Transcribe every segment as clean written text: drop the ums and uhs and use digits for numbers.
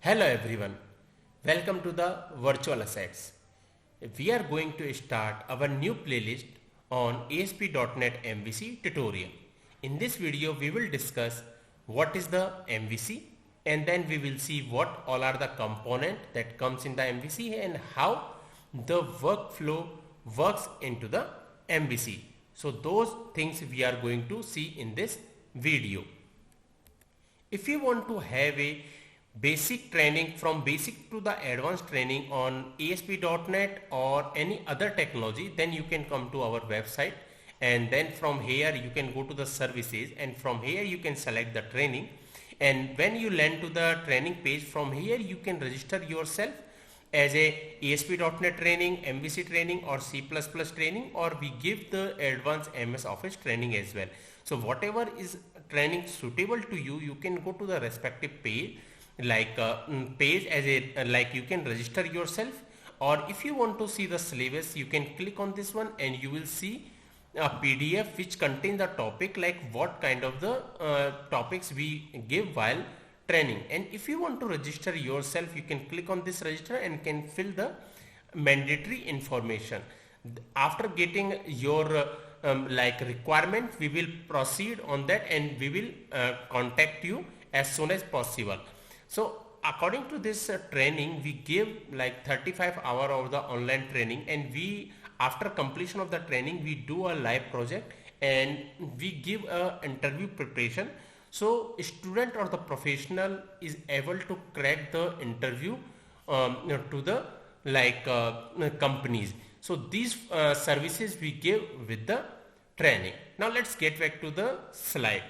Hello everyone, welcome to the Virtual Assets. We are going to start our new playlist on ASP.NET MVC tutorial. In this video we will discuss what is the MVC and then we will see what all are the components that comes in the MVC and how the workflow works into the MVC. So those things we are going to see in this video. If you want to have a basic training from basic to the advanced training on ASP.NET or any other technology, then you can come to our website and then from here you can go to the services and from here you can select the training, and when you land to the training page, from here you can register yourself as a ASP.NET training, MVC training or C++ training, or we give the advanced MS Office training as well. So whatever is training suitable to you, you can go to the respective page like page as a like you can register yourself, or if you want to see the syllabus you can click on this one and you will see a PDF which contains the topic, like what kind of the topics we give while training. And if you want to register yourself, you can click on this register and can fill the mandatory information. After getting your like requirement, we will proceed on that and we will contact you as soon as possible. So according to this training, we give like 35 hours of the online training, and we after completion of the training we do a live project and we give a interview preparation. So student or the professional is able to crack the interview to the like companies. So these services we give with the training. Now let's get back to the slide.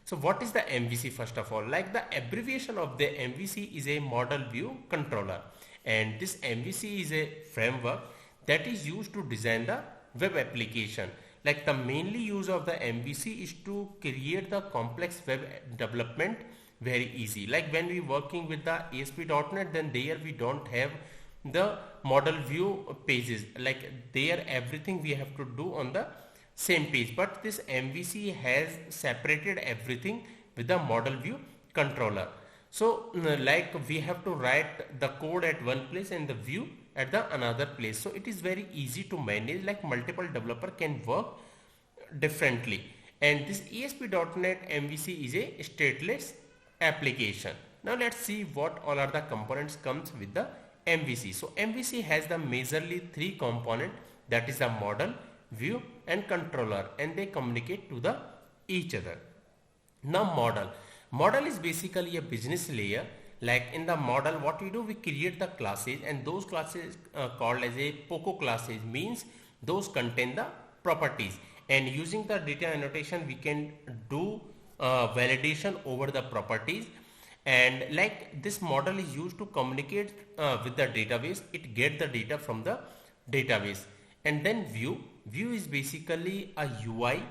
So what is the MVC? First of all, like the abbreviation of the MVC is a model view controller, and this MVC is a framework that is used to design the web application. Like the mainly use of the MVC is to create the complex web development very easy. Like when we working with the ASP.NET, then there we don't have the model view pages, like there everything we have to do on the same page, but this MVC has separated everything with the model view controller. So like we have to write the code at one place and the view at the another place, so it is very easy to manage, like multiple developer can work differently. And this ASP.NET MVC is a stateless application. Now let's see what all are the components comes with the MVC. So MVC has the majorly three component, that is the model, view and controller, and they communicate to the each other. Now model is basically a business layer. Like in the model what we do, we create the classes, and those classes called as a POCO classes, means those contain the properties, and using the data annotation we can do validation over the properties. And like this model is used to communicate with the database, it get the data from the database. And then view is basically a UI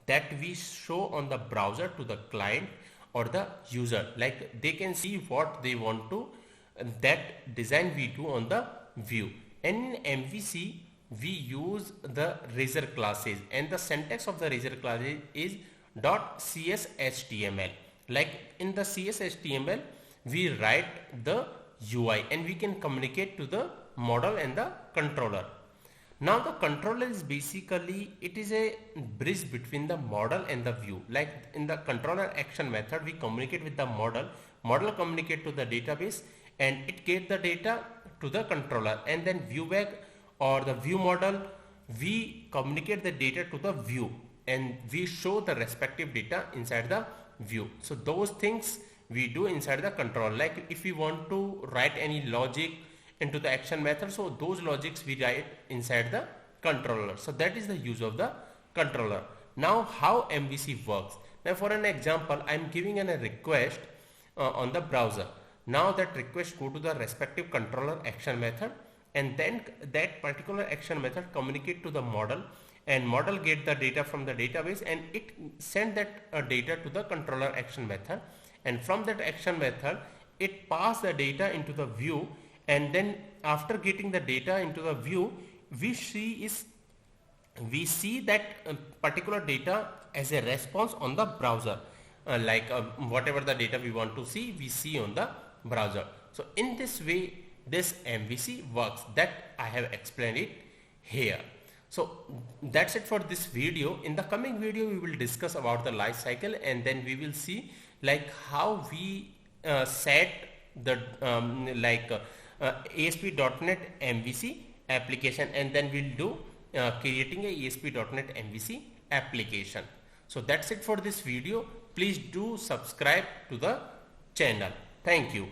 that we show on the browser to the client or the user, like they can see what they want to, that design we do on the view. And in MVC we use the razor classes, and the syntax of the razor classes is .cshtml. Like in the CSHTML we write the UI and we can communicate to the model and the controller. Now the controller is basically, it is a bridge between the model and the view. Like in the controller action method we communicate with the model communicate to the database and it get the data to the controller, and then view back or the view model, we communicate the data to the view and we show the respective data inside the view. So those things we do inside the controller. Like if we want to write any logic into the action method, so those logics we write inside the controller. So that is the use of the controller. Now how MVC works. Now for an example, I am giving a request on the browser. Now that request go to the respective controller action method, and then that particular action method communicate to the model, and model get the data from the database and it send that data to the controller action method, and from that action method it pass the data into the view. And then after getting the data into the view, we see that particular data as a response on the browser, whatever the data we want to see, we see on the browser. So in this way this MVC works, that I have explained it here. So that's it for this video. In the coming video we will discuss about the life cycle, and then we will see like how we set the ASP.NET MVC application, and then we'll do creating a ASP.NET MVC application. So that's it for this video. Please do subscribe to the channel. Thank you.